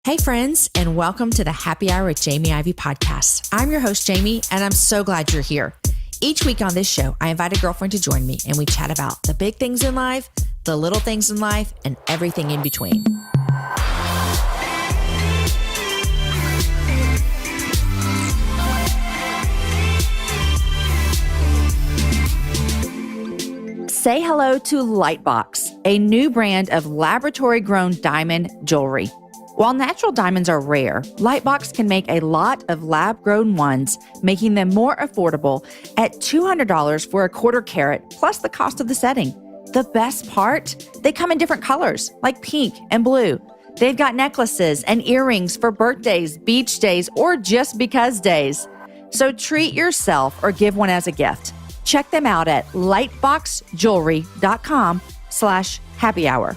Hey friends, and welcome to the Happy Hour with Jamie Ivey podcast. I'm your host, Jamie, and I'm so glad you're here. Each week on this show, I invite a girlfriend to join me and we chat about the big things in life, the little things in life, and everything in between. Say hello to Lightbox, a new brand of laboratory-grown diamond jewelry. While natural diamonds are rare, Lightbox can make a lot of lab-grown ones, making them more affordable at $200 for a quarter carat, plus the cost of the setting. The best part? They come in different colors, like pink and blue. They've got necklaces and earrings for birthdays, beach days, or just because days. So treat yourself or give one as a gift. Check them out at lightboxjewelry.com/happy hour.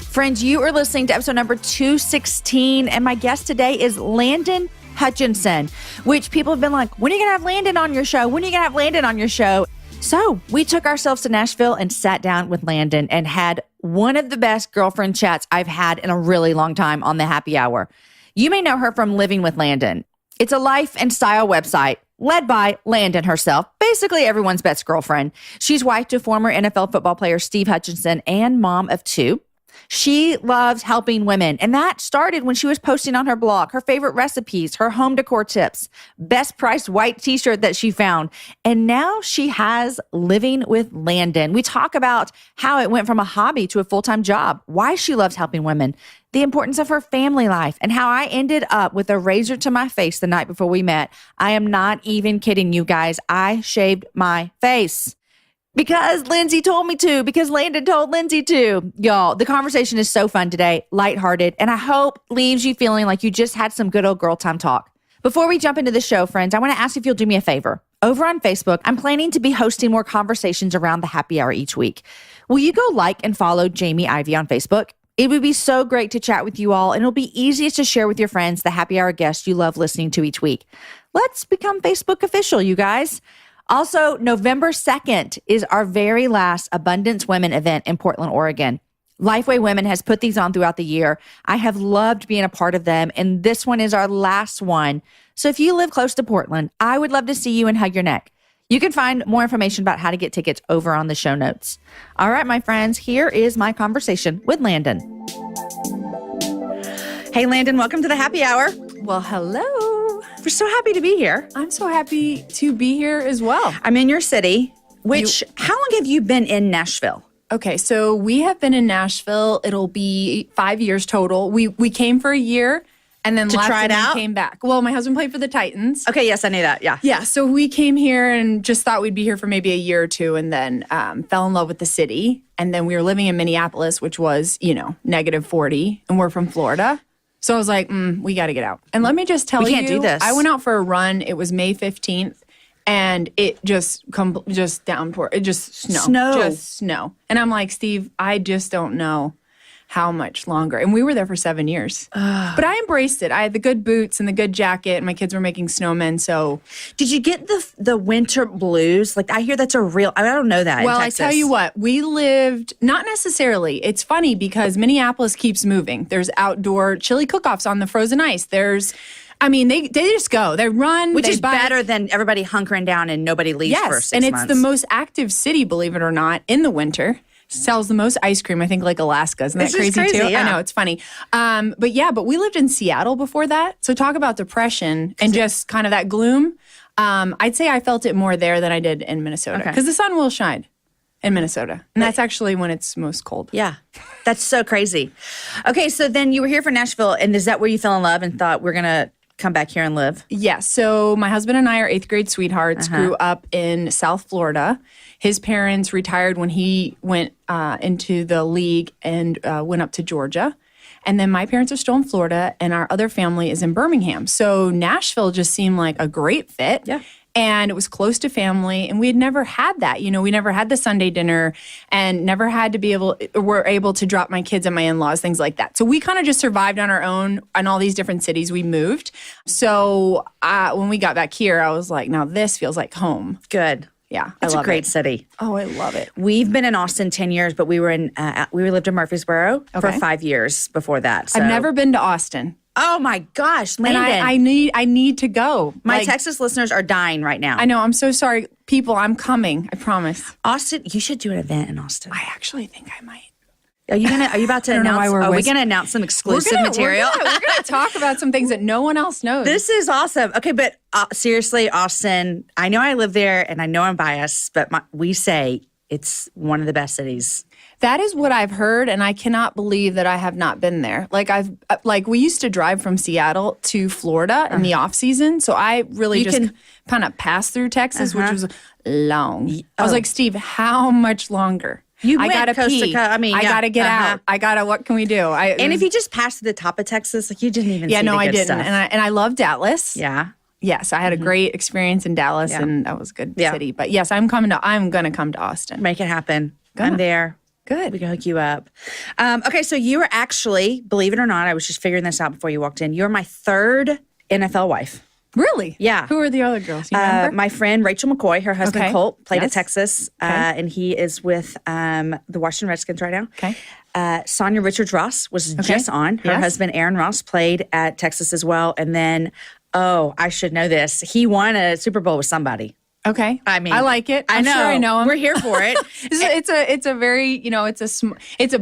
Friends, you are listening to episode number 216, and my guest today is Landyn Hutchinson, which people have been like, when are you going to have Landyn on your show? When are you going to have Landyn on your show? So we took ourselves to Nashville and sat down with Landyn and had one of the best girlfriend chats I've had in a really long time on the Happy Hour. You may know her from Living with Landyn. It's a life and style website led by Landyn herself, basically everyone's best girlfriend. She's wife to former NFL football player Steve Hutchinson and mom of two. She loves helping women, and that started when she was posting on her blog her favorite recipes, her home decor tips, best priced white t-shirt that she found, and now she has Living with Landyn. We talk about how it went from a hobby to a full-time job, why she loves helping women, the importance of her family life, and how I ended up with a razor to my face the night before we met. I am not even kidding you guys. I shaved my face. Because Lindsay told me to, because Landyn told Lindsay to. Y'all, the conversation is so fun today, lighthearted, and I hope leaves you feeling like you just had some good old girl time talk. Before we jump into the show, friends, I want to ask if you'll do me a favor. Over on Facebook, I'm planning to be hosting more conversations around the Happy Hour each week. Will you go like and follow Jamie Ivey on Facebook? It would be so great to chat with you all, and it'll be easiest to share with your friends the Happy Hour guests you love listening to each week. Let's become Facebook official, you guys. Also, November 2nd is our very last Abundance Women event in Portland, Oregon. Lifeway Women has put these on throughout the year. I have loved being a part of them, and this one is our last one. So if you live close to Portland, I would love to see you and hug your neck. You can find more information about how to get tickets over on the show notes. All right, my friends, here is my conversation with Landyn. Hey, Landyn, welcome to the Happy Hour. Well, hello. We're so happy to be here. I'm so happy to be here as well. I'm in your city, how long have you been in Nashville? Okay, so we have been in Nashville. It'll be 5 years total. We came for a year and then left and then came back. Well, my husband played for the Titans. Okay, yes, I knew that, yeah. Yeah, so we came here and just thought we'd be here for maybe a year or two and then fell in love with the city. And then we were living in Minneapolis, which was, negative 40, and we're from Florida. So I was like, we got to get out. And let me just tell you, we can't do this. I went out for a run. It was May 15th, and it just downpour. It just snow. And I'm like, Steve, I just don't know how much longer. And we were there for 7 years. But I embraced it. I had the good boots and the good jacket, and my kids were making snowmen. So, did you get the winter blues? Like, I hear that's a real, I don't know that. Well, I tell you what, we lived, not necessarily. It's funny because Minneapolis keeps moving. There's outdoor chili cook-offs on the frozen ice. They just go. They run. Which is better than everybody hunkering down and nobody leaves for 6 months. And it's the most active city, believe it or not, in the winter. Sells the most ice cream, I think, like Alaska. Isn't that crazy too? Yeah. I know, it's funny. But we lived in Seattle before that. So talk about depression and just kind of that gloom. I'd say I felt it more there than I did in Minnesota. Because the sun will shine in Minnesota. And that's actually when it's most cold. Yeah. That's so crazy. Okay, so then you were here for Nashville, and is that where you fell in love and thought we're going to come back here and live? Yeah. So my husband and I are 8th grade sweethearts, grew up in South Florida. His parents retired when he went into the league and went up to Georgia. And then my parents are still in Florida, and our other family is in Birmingham. So Nashville just seemed like a great fit. Yeah. And it was close to family, and we had never had that. We never had the Sunday dinner and never had to were able to drop my kids and my in-laws, things like that. So we kind of just survived on our own in all these different cities we moved. So when we got back here, I was like, now this feels like home. Good. Yeah, It's I a love great it. city. Oh, I love it. We've been in Austin 10 years, but we lived in Murfreesboro for 5 years before that. So. I've never been to Austin. Oh my gosh, And Landyn. I need to go. My Texas listeners are dying right now. I know. I'm so sorry. People, I'm coming. I promise. Austin, you should do an event in Austin. I actually think I might. Are you about to I don't know announce? why we're Are we whispering. going to announce some exclusive material? We're gonna talk about some things that no one else knows. This is awesome. Okay, but seriously, Austin, I know I live there and I know I'm biased, but we say it's one of the best cities. That is what I've heard, and I cannot believe that I have not been there. Like we used to drive from Seattle to Florida in the off season, so I really kind of passed through Texas, which was long. I was like, Steve, how much longer? I gotta pee. I gotta get out. What can we do? And if you just passed to the top of Texas, like you didn't even see the good I didn't. stuff. And I love Dallas. Yeah. Yes, I had a great experience in Dallas, and that was a good city. But yes, I'm gonna come to Austin. Make it happen. I'm there. Good. We can hook you up. Okay, so you were actually, believe it or not, I was just figuring this out before you walked in. You're my third NFL wife. Really? Yeah. Who are the other girls? You remember? My friend Rachel McCoy, her husband Colt, played at Yes. Texas, and he is with the Washington Redskins right now. Okay. Sonia Richards-Ross was just on. Her husband Aaron Ross played at Texas as well. And then, I should know this. He won a Super Bowl with somebody. Okay. I mean, I like it. I'm know. sure I know him. We're here for it. It's a very, it's a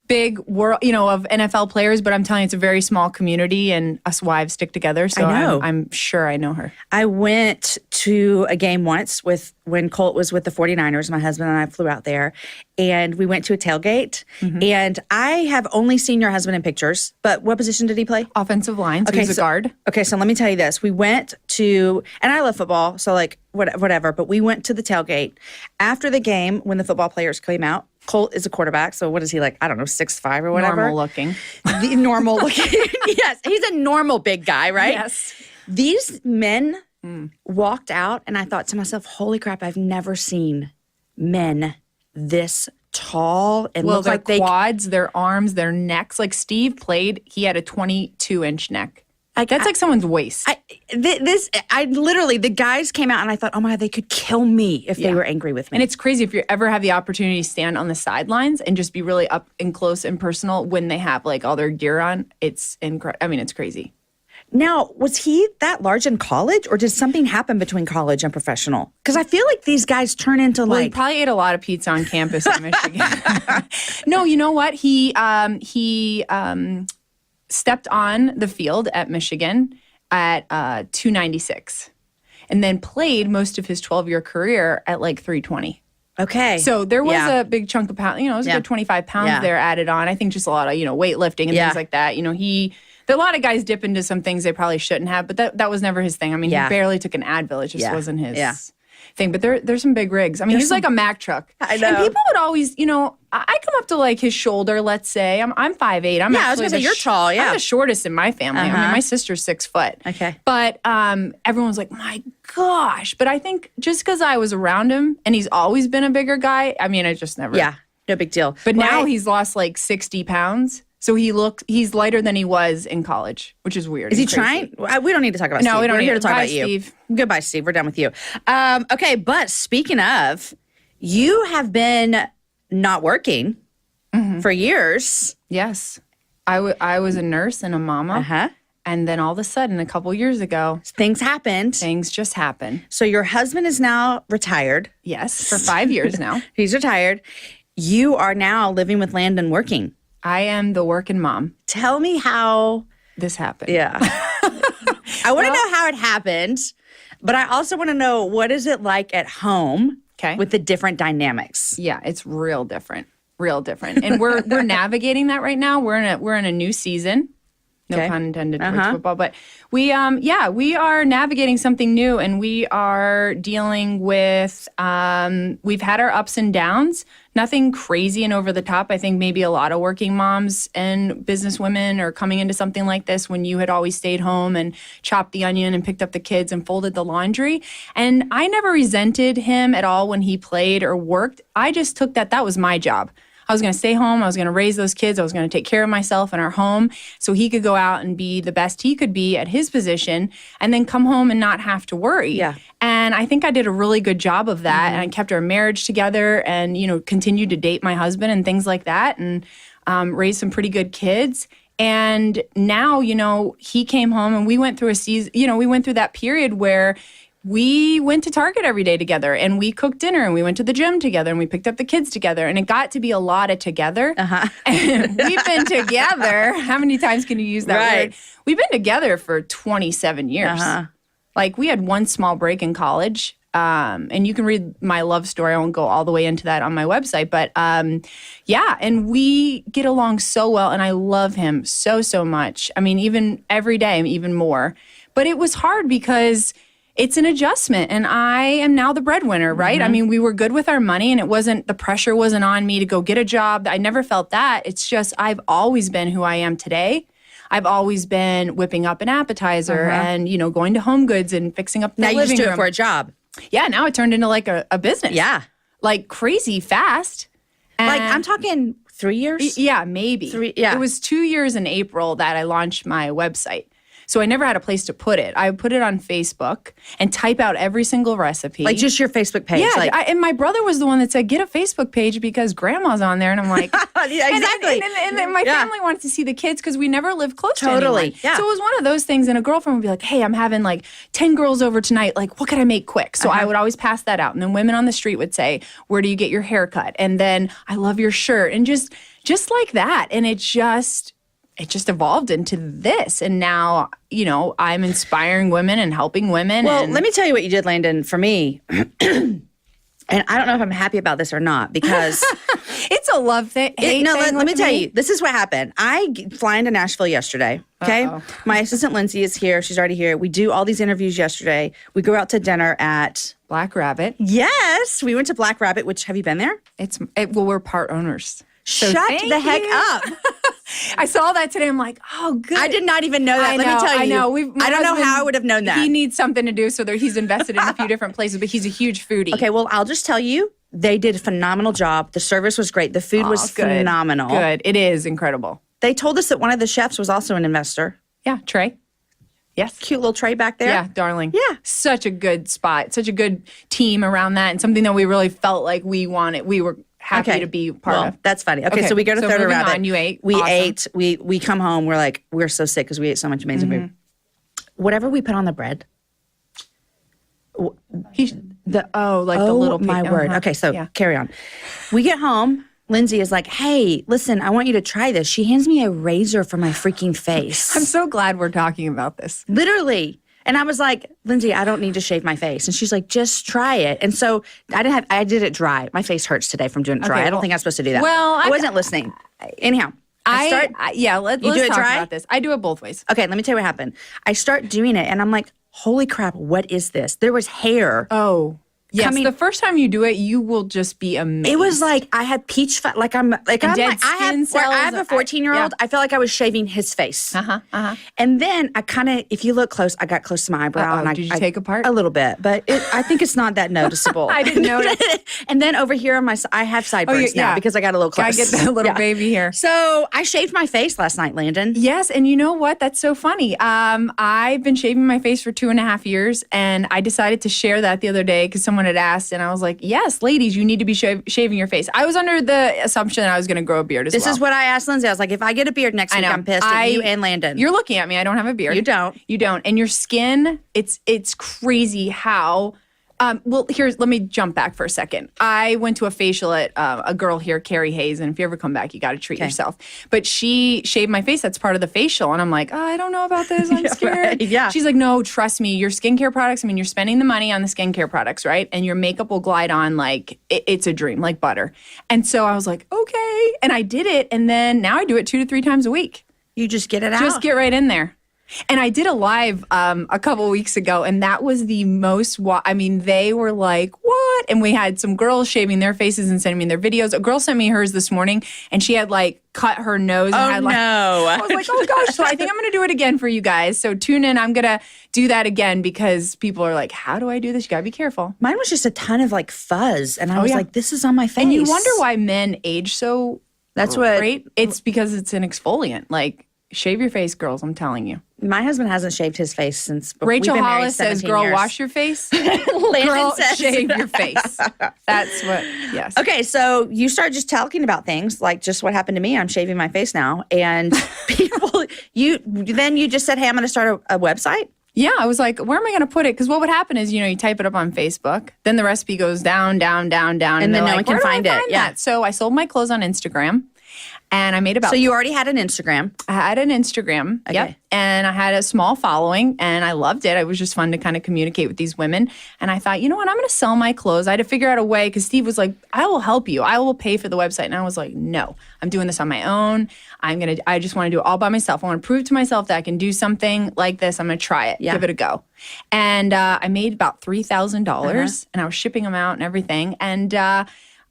big world, of NFL players, but I'm telling you, it's a very small community, and us wives stick together. So I know. I'm sure I know her. I went to a game once when Colt was with the 49ers. My husband and I flew out there, and we went to a tailgate. And I have only seen your husband in pictures, but what position did he play? Offensive line. So he's a guard. Okay, so let me tell you this. We went to, and I love football, so like whatever, but we went to the tailgate. After the game, when the football players came out, Colt is a quarterback, so what is he like? I don't know, 6'5" or whatever. Normal looking. The normal looking. Yes, he's a normal big guy, right? Yes. These men walked out, and I thought to myself, holy crap, I've never seen men this tall and look their like they quads, their arms, their necks. Like Steve played, he had a 22-inch neck. That's like someone's waist. The guys came out and I thought, oh my God, they could kill me if they were angry with me. And it's crazy if you ever have the opportunity to stand on the sidelines and just be really up and close and personal when they have like all their gear on. It's incredible. I mean, it's crazy. Now, was he that large in college, or did something happen between college and professional? Because I feel like these guys turn into He probably ate a lot of pizza on campus in Michigan. No, you know what? He stepped on the field at Michigan at 296 and then played most of his 12-year career at like 320. Okay. So there was a big chunk of pounds, it was a good 25 pounds there added on. I think just a lot of, weightlifting and things like that. A lot of guys dip into some things they probably shouldn't have, but that was never his thing. I mean, he barely took an Advil. It just wasn't his thing. But there's some big rigs. I mean, he's like a Mack truck. I know. And people would always, I come up to like his shoulder, let's say. I'm 5'8". I was going to say, you're tall, I'm the shortest in my family. I mean, my sister's 6 foot. Okay. But everyone's like, my gosh. But I think just because I was around him and he's always been a bigger guy, I mean, I just never. Yeah, no big deal. But now he's lost like 60 pounds. So he's lighter than he was in college, which is weird. Is he trying? We don't need to talk about Steve. No, we don't. We're here to talk Bye, about you. Steve. Goodbye, Steve. We're done with you. Okay, but speaking of, you have been not working for years. Yes. I was a nurse and a mama. And then all of a sudden, a couple years ago, things happened. Things just happened. So your husband is now retired. Yes, for 5 years now. He's retired. You are now living with Landyn working. I am the working mom. Tell me how this happened. Yeah. I want to know how it happened, but I also want to know, what is it like at home with the different dynamics? Yeah, it's real different. Real different. And we're navigating that right now. We're in a new season. No pun intended towards football, but we are navigating something new, and we are dealing with we've had our ups and downs. Nothing crazy and over the top. I think maybe a lot of working moms and business women are coming into something like this when you had always stayed home and chopped the onion and picked up the kids and folded the laundry. And I never resented him at all when he played or worked. I just took that was my job. I was going to stay home. I was going to raise those kids. I was going to take care of myself in our home so he could go out and be the best he could be at his position and then come home and not have to worry. Yeah. And I think I did a really good job of that. And I kept our marriage together and, continued to date my husband and things like that and raised some pretty good kids. And now, he came home and we went through a season, we went through that period where we went to Target every day together and we cooked dinner and we went to the gym together and we picked up the kids together. And it got to be a lot of together. And we've been together. How many times can you use that word? We've been together for 27 years. Like we had one small break in college. And you can read my love story. I won't go all the way into that on my website. But and we get along so well. And I love him so, so much. I mean, even every day, even more. But it was hard because it's an adjustment. And I am now the breadwinner, right? I mean, we were good with our money and the pressure wasn't on me to go get a job. I never felt that. It's just I've always been who I am today. I've always been whipping up an appetizer and, going to Home Goods and fixing up the living room. Now you just do it for a job. Yeah, now it turned into like a business. Yeah. Like crazy fast. And like I'm talking 3 years? Yeah, maybe. It was 2 years in April that I launched my website. So I never had a place to put it. I would put it on Facebook and type out every single recipe. Like just your Facebook page. Yeah, and my brother was the one that said, get a Facebook page because grandma's on there. And I'm like, yeah, exactly. And then my family wanted to see the kids because we never lived close to anyone. Totally, yeah. So it was one of those things. And a girlfriend would be like, hey, I'm having like 10 girls over tonight. Like, what could I make quick? So I would always pass that out. And then women on the street would say, where do you get your haircut? And then I love your shirt. And just like that. And it just evolved into this. And now, I'm inspiring women and helping women. Well, let me tell you what you did, Landyn, for me. And I don't know if I'm happy about this or not because it's a love thing. Let me tell you, this is what happened. I fly into Nashville yesterday. Okay. My assistant Lindsay is here. She's already here. We do all these interviews yesterday. We go out to dinner at Black Rabbit. Yes. We went to Black Rabbit, which have you been there? We're part owners. So shut the heck up. I saw that today. I'm like, oh, good. I did not even know that. Let me tell you. I know. I don't know how I would have known that. He needs something to do, so he's invested in a few different places, but he's a huge foodie. Okay, well, I'll just tell you, they did a phenomenal job. The service was great. The food was phenomenal. Good. It is incredible. They told us that one of the chefs was also an investor. Yeah, Trey. Yes. Cute little Trey back there. Yeah, darling. Yeah. Such a good spot. Such a good team around that, and something that we really felt like we wanted. We were happy to be part of. That's funny. Okay, so we go to Third Rabbit. You ate. We ate. We come home. We're like, we're so sick because we ate so much amazing food. Whatever we put on the bread. The little pig. My word. Okay, so carry on. We get home. Lindsay is like, hey, listen, I want you to try this. She hands me a razor for my freaking face. I'm so glad we're talking about this. Literally. And I was like, Lindsay, I don't need to shave my face. And she's like, just try it. And so I did it dry. My face hurts today from doing it dry. I don't think I'm supposed to do that. Well, I wasn't listening. Anyhow, let's talk about this. I do it both ways. Okay, let me tell you what happened. I start doing it and I'm like, holy crap, what is this? There was hair. Oh. Yes, the first time you do it, you will just be amazed. It was like I had peach fat. I have a 14-year-old. I felt like I was shaving his face. And then I kind of, if you look close, I got close to my eyebrow. And did you take apart? A little bit, but I think it's not that noticeable. I didn't notice. And then over here on I have sideburns now because I got a little close. I get that little baby here. So I shaved my face last night, Landyn. Yes, and you know what? That's so funny. I've been shaving my face for 2.5 years, and I decided to share that the other day because someone had asked, and I was like, yes, ladies, you need to be shaving your face. I was under the assumption that I was going to grow a beard as well. This is what I asked Lindsay. I was like, if I get a beard next week, I'm pissed at you and Landyn. You're looking at me. I don't have a beard. You don't. You don't. And your skin, it's crazy how... let me jump back for a second. I went to a facial at a girl here, Carrie Hayes, and if you ever come back, you got to treat yourself. But she shaved my face. That's part of the facial. And I'm like, I don't know about this. I'm scared. Right. Yeah. She's like, no, trust me. Your skincare products, you're spending the money on the skincare products, right? And your makeup will glide on like it's a dream, like butter. And so I was like, okay. And I did it. And then now I do it 2 to 3 times a week. You just get it out. Just get right in there. And I did a live a couple weeks ago, and that was the most, they were like, what? And we had some girls shaving their faces and sending me their videos. A girl sent me hers this morning, and she had like cut her nose. And had, like, no. I was like, oh gosh. So I think I'm going to do it again for you guys. So tune in. I'm going to do that again because people are like, how do I do this? You got to be careful. Mine was just a ton of like fuzz. And I was like, this is on my face. And you wonder why men age so That's what. great. It's because it's an exfoliant. Like, shave your face, girls. I'm telling you. My husband hasn't shaved his face since before. Rachel Hollis says, girl, years. wash your face. Landyn Girl, says. shave your face. That's what, yes. Okay, so you start just talking about things like just what happened to me. I'm shaving my face now. And people, you just said, hey, I'm going to start a website. Yeah, I was like, where am I going to put it? Because what would happen is, you type it up on Facebook, then the recipe goes down, down, down, down. And then no one can find it. Yeah. So I sold my clothes on Instagram. And I made about. So you already had an Instagram. I had an Instagram. Okay. Yep. And I had a small following and I loved it. It was just fun to kind of communicate with these women. And I thought, you know what? I'm going to sell my clothes. I had to figure out a way because Steve was like, I will help you. I will pay for the website. And I was like, no, I'm doing this on my own. I just want to do it all by myself. I want to prove to myself that I can do something like this. I'm going to try it. Yeah. Give it a go. And I made about $3,000 and I was shipping them out and everything. And,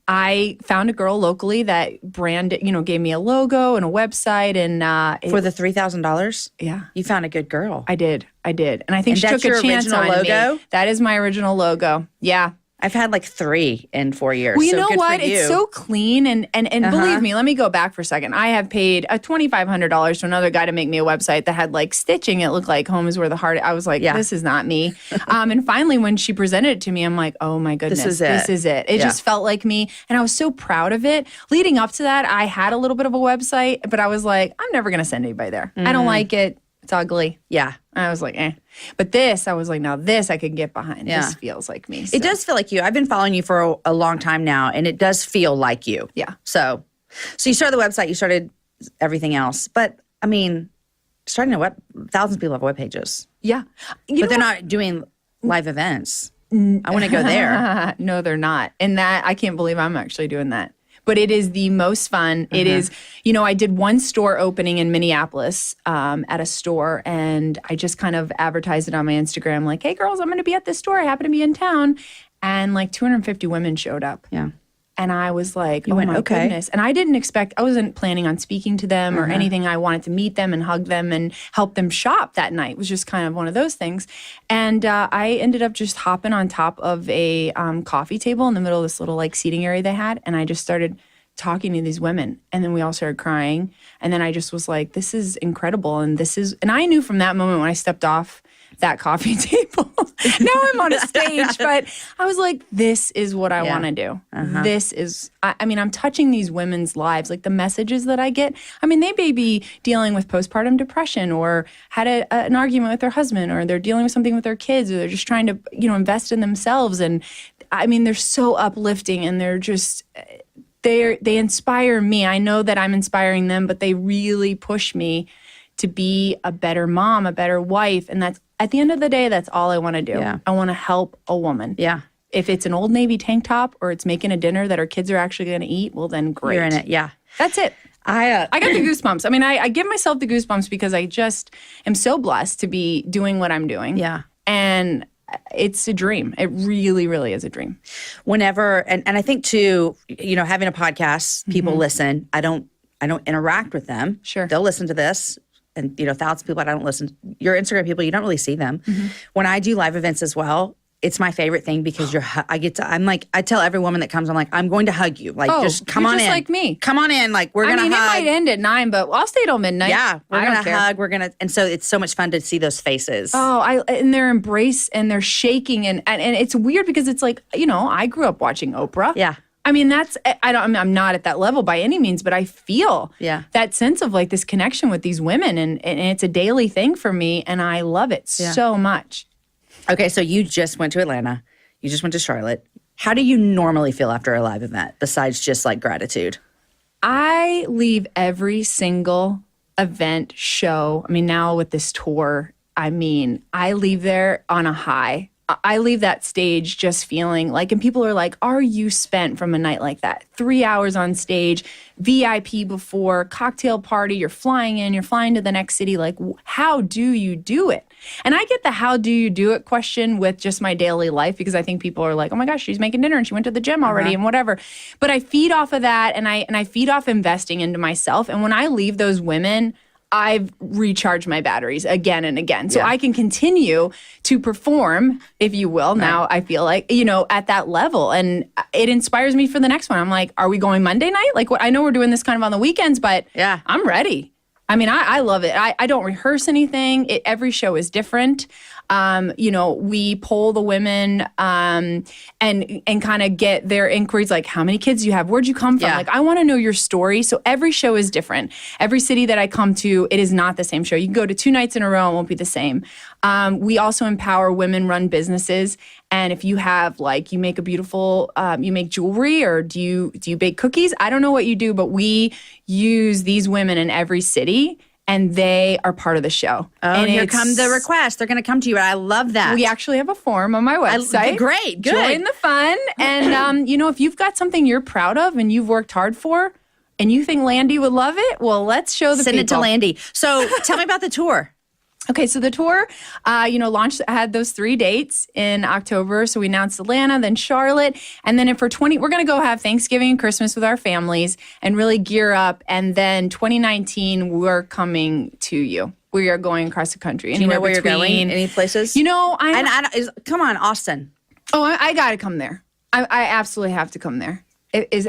I found a girl locally that branded, gave me a logo and a website and for the $3,000. Yeah, you found a good girl. I did, and I think she took a chance on logo? Me. That is my original logo. Yeah. I've had like 3 in 4 years. Well, you know what? It's so clean. And believe me, let me go back for a second. I have paid $2,500 to another guy to make me a website that had like stitching. It looked like home is where the heart. I was like, this is not me. And finally, when she presented it to me, I'm like, oh my goodness, this is it. It just felt like me. And I was so proud of it. Leading up to that, I had a little bit of a website, but I was like, I'm never going to send anybody there. I don't like it. It's ugly. Yeah. I was like, eh. But this, I was like, now this I could get behind. Yeah. This feels like me. So. It does feel like you. I've been following you for a long time now, and it does feel like you. Yeah. So you started the website, you started everything else. But, I mean, starting thousands of people have web pages. Yeah. But they're not doing live events. I want to go there. No, they're not. And that, I can't believe I'm actually doing that. But it is the most fun. It is, I did one store opening in Minneapolis at a store, and I just kind of advertised it on my Instagram, like, hey, girls, I'm going to be at this store. I happen to be in town. And like 250 women showed up. Yeah. And I was like, oh my goodness. And I wasn't planning on speaking to them or anything. I wanted to meet them and hug them and help them shop that night. It was just kind of one of those things. And I ended up just hopping on top of a coffee table in the middle of this little like seating area they had. And I just started talking to these women. And then we all started crying. And then I just was like, this is incredible. And I knew from that moment when I stepped off that coffee table. Now I'm on a stage, but I was like, this is what I want to do. This is, I'm touching these women's lives. Like the messages that I get, they may be dealing with postpartum depression or had an argument with their husband, or they're dealing with something with their kids, or they're just trying to, invest in themselves. And they're so uplifting, and they're just, they inspire me. I know that I'm inspiring them, but they really push me to be a better mom, a better wife. And that's, at the end of the day, that's all I want to do. Yeah. I want to help a woman. Yeah. If it's an Old Navy tank top or it's making a dinner that our kids are actually going to eat, well, then great. You're in it. Yeah. That's it. I got the goosebumps. I give myself the goosebumps because I just am so blessed to be doing what I'm doing. Yeah. And it's a dream. It really, really is a dream. Whenever, and I think too, having a podcast, people listen. I don't interact with them. Sure. They'll listen to this. And, thousands of people, I don't listen. Your Instagram people, you don't really see them. When I do live events as well, it's my favorite thing because I tell every woman that comes, I'm like, I'm going to hug you. Like, just come on in. Just like me. Come on in. Like, we're going to hug. It might end at 9, but I'll stay till midnight. Yeah. We're going to hug. And so it's so much fun to see those faces. Oh, and their embrace and they're shaking. And it's weird because it's like, I grew up watching Oprah. Yeah. I'm not at that level by any means, but I feel that sense of like this connection with these women, and it's a daily thing for me, and I love it so much. Okay, so you just went to Atlanta. You just went to Charlotte. How do you normally feel after a live event besides just like gratitude? I leave every single event, show. Now with this tour, I leave there on a high. I leave that stage just feeling like, and people are like, are you spent from a night like that? 3 hours on stage, VIP before, cocktail party, you're flying to the next city. Like, how do you do it? And I get the how do you do it question with just my daily life, because I think people are like, oh my gosh, she's making dinner and she went to the gym already and whatever. But I feed off of that, and I feed off investing into myself. And when I leave those women, I've recharged my batteries again and again. So I can continue to perform, if you will. Now I feel like, at that level. And it inspires me for the next one. I'm like, are we going Monday night? Like, I know we're doing this kind of on the weekends, but I'm ready. I mean, I love it. I don't rehearse anything. Every show is different. We poll the women and kind of get their inquiries, like, how many kids do you have? Where'd you come from? Like, I want to know your story. So every show is different. Every city that I come to, it is not the same show. You can go to 2 nights in a row, it won't be the same. We also empower women-run businesses. And if you have, like, you make a beautiful, you make jewelry, or do you bake cookies? I don't know what you do, but we use these women in every city, and they are part of the show. Oh, and here come the requests. They're going to come to you. I love that. We actually have a form on my website. Great, good. Join the fun. And, if you've got something you're proud of and you've worked hard for, and you think Landy would love it, well, let's show the people. Send it to Landy. So tell me about the tour. Okay, so the tour, launched, had those 3 dates in October. So we announced Atlanta, then Charlotte, and then we're going to go have Thanksgiving and Christmas with our families and really gear up. And then 2019, we're coming to you. We are going across the country. Do you know where you're going? Any places? Come on, Austin. Oh, I got to come there. I absolutely have to come there.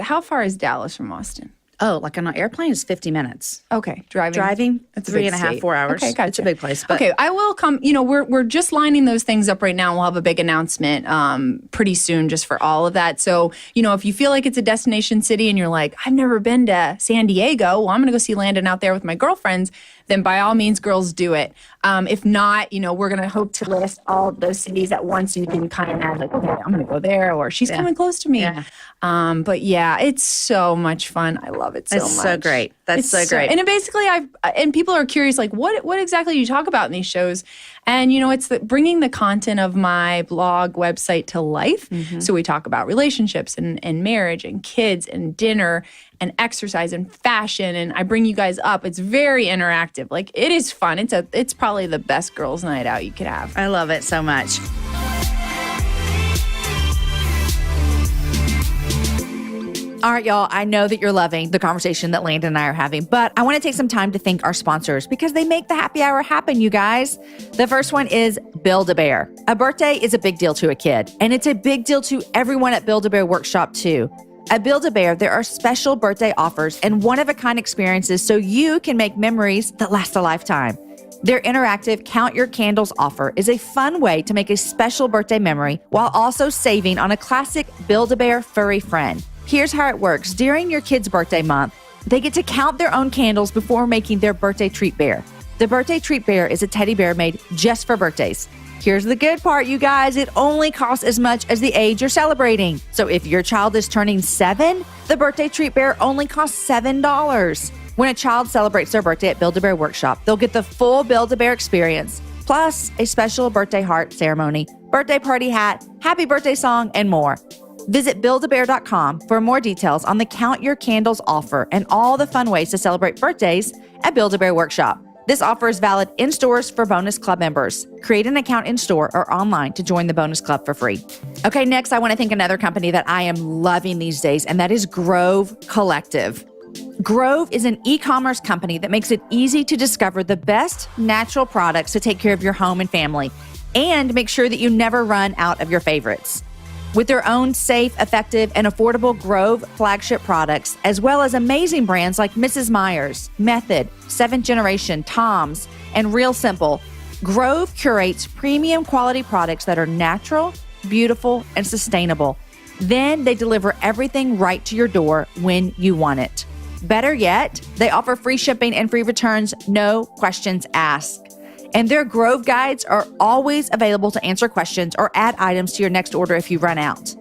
How far is Dallas from Austin? Oh, like on an airplane is 50 minutes. Okay, driving. It's 3.5, 4 hours. Okay, gotcha. It's a big place. But. Okay, I will come. We're just lining those things up right now. We'll have a big announcement pretty soon just for all of that. So, if you feel like it's a destination city and you're like, I've never been to San Diego, well, I'm going to go see Landyn out there with my girlfriends, then by all means, girls, do it. If not, we're going to hope to list all of those cities at once, and you can kind of add, like, okay, I'm going to go there, or she's coming close to me. Yeah. But yeah, it's so much fun. I love it so much. It's so great. That's so great. And basically, and people are curious, like, what exactly do you talk about in these shows? And, it's bringing the content of my blog website to life. Mm-hmm. So we talk about relationships and marriage and kids and dinner and exercise and fashion. And I bring you guys up. It's very interactive. Like, it is fun. It's probably the best girls' night out you could have. I love it so much. All right, y'all, I know that you're loving the conversation that Landyn and I are having, but I want to take some time to thank our sponsors because they make the happy hour happen, you guys. The first one is Build-A-Bear. A birthday is a big deal to a kid, and it's a big deal to everyone at Build-A-Bear Workshop, too. At Build-A-Bear, there are special birthday offers and one-of-a-kind experiences so you can make memories that last a lifetime. Their interactive Count Your Candles offer is a fun way to make a special birthday memory while also saving on a classic Build-A-Bear furry friend. Here's how it works. During your kid's birthday month, they get to count their own candles before making their birthday treat bear. The birthday treat bear is a teddy bear made just for birthdays. Here's the good part, you guys. It only costs as much as the age you're celebrating. So if your child is turning 7, the birthday treat bear only costs $7. When a child celebrates their birthday at Build-A-Bear Workshop, they'll get the full Build-A-Bear experience, plus a special birthday heart ceremony, birthday party hat, happy birthday song, and more. Visit Build-A-Bear.com for more details on the Count Your Candles offer and all the fun ways to celebrate birthdays at Build-A-Bear Workshop. This offer is valid in stores for Bonus Club members. Create an account in store or online to join the Bonus Club for free. Okay, next, I want to thank another company that I am loving these days, and that is Grove Collective. Grove is an e-commerce company that makes it easy to discover the best natural products to take care of your home and family, and make sure that you never run out of your favorites. With their own safe, effective, and affordable Grove flagship products, as well as amazing brands like Mrs. Meyer's, Method, 7th Generation, Tom's, and Real Simple, Grove curates premium quality products that are natural, beautiful, and sustainable. Then they deliver everything right to your door when you want it. Better yet, they offer free shipping and free returns, no questions asked. And their Grove guides are always available to answer questions or add items to your next order if you run out.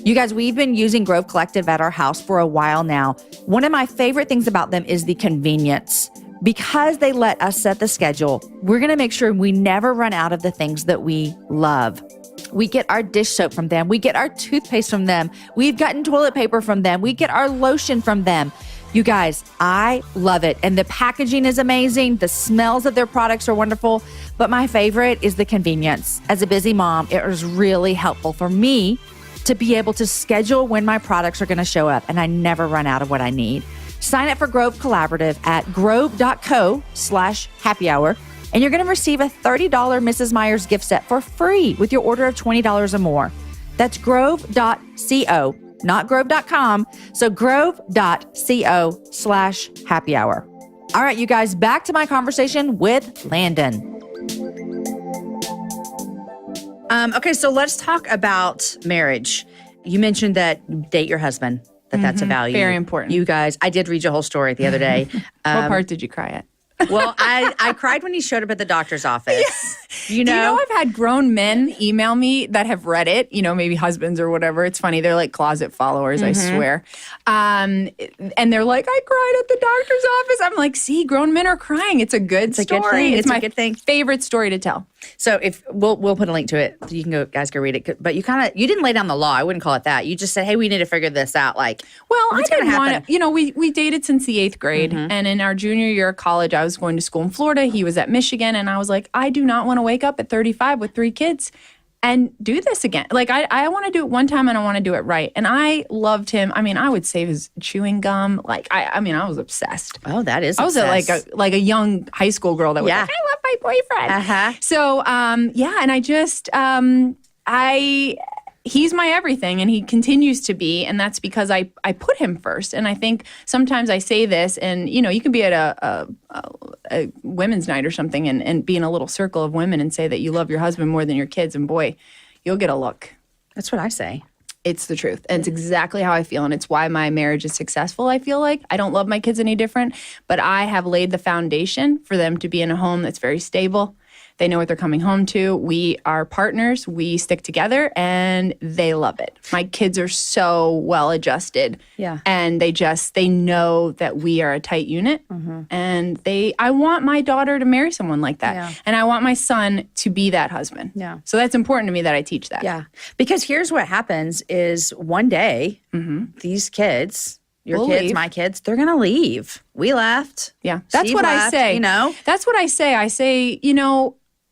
You guys, we've been using Grove Collective at our house for a while now. One of my favorite things about them is the convenience. because they let us set the schedule, we're going to make sure we never run out of the things that we love. We get our dish soap from them. We get our toothpaste from them. We've gotten toilet paper from them. We get our lotion from them. You guys, I love it. And the packaging is amazing. The smells of their products are wonderful. But my favorite is the convenience. As a busy mom, it was really helpful for me to be able to schedule when my products are going to show up, and I never run out of what I need. Sign up for Grove Collaborative at grove.co/happy hour, and you're going to receive a $30 Mrs. Meyer's gift set for free with your order of $20 or more. That's grove.co, not grove.com. So grove.co/happy hour. All right, you guys, back to my conversation with Landyn. Okay, so let's talk about marriage. You mentioned that you date your husband, that's a value. Very important. You guys, I did read your whole story the other day. What part did you cry at? Well, I cried when he showed up at the doctor's office. Do you know I've had grown men email me that have read it, maybe husbands or whatever. It's funny. They're like closet followers, I swear. And they're like, I cried at the doctor's office. I'm like, see, grown men are crying. It's a good story. Good thing. It's my a good thing. favorite story to tell. So if we'll put a link to it, you can guys go read it. But you didn't lay down the law. I wouldn't call it that. You just said, hey, we need to figure this out. Like, well, I didn't want to. We dated since the 8th grade, and in our junior year of college, I was going to school in Florida. He was at Michigan, and I was like, I do not want to wake up at 35 with 3 kids and do this again. Like, I want to do it one time, and I want to do it right. And I loved him. I mean, I would save his chewing gum. Like, I was obsessed. Oh, that is. I was like a young high school girl that was like, I love my boyfriend. So, and I just, he's my everything, and he continues to be, and that's because I put him first. And I think sometimes I say this, and you can be at a women's night or something and be in a little circle of women and say that you love your husband more than your kids, and boy, you'll get a look. That's what I say. It's the truth. And it's exactly how I feel. And it's why my marriage is successful, I feel like. I don't love my kids any different, but I have laid the foundation for them to be in a home that's very stable. They know what they're coming home to. We are partners. We stick together, and they love it. My kids are so well adjusted. Yeah. And they know that we are a tight unit. And I want my daughter to marry someone like that. Yeah. And I want my son to be that husband. Yeah. So that's important to me that I teach that. Yeah. Because here's what happens is one day, these kids, your kids, my kids, they're going to leave. We left. Yeah. That's Steve what left, I say. That's what I say. I say,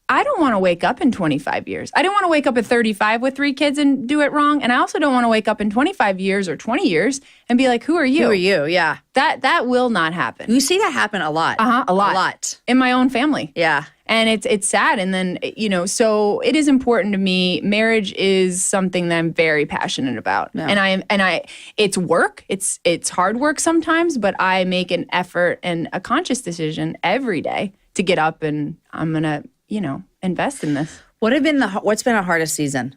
I don't want to wake up in 25 years. I don't want to wake up at 35 with 3 kids and do it wrong. And I also don't want to wake up in 25 years or 20 years and be like, who are you? Who are you? Yeah. That will not happen. You see that happen a lot. A lot. In my own family. Yeah. And it's sad. And then, so it is important to me. Marriage is something that I'm very passionate about. Yeah. And it's work. It's hard work sometimes, but I make an effort and a conscious decision every day to get up, and I'm going to invest in this. What's been our hardest season?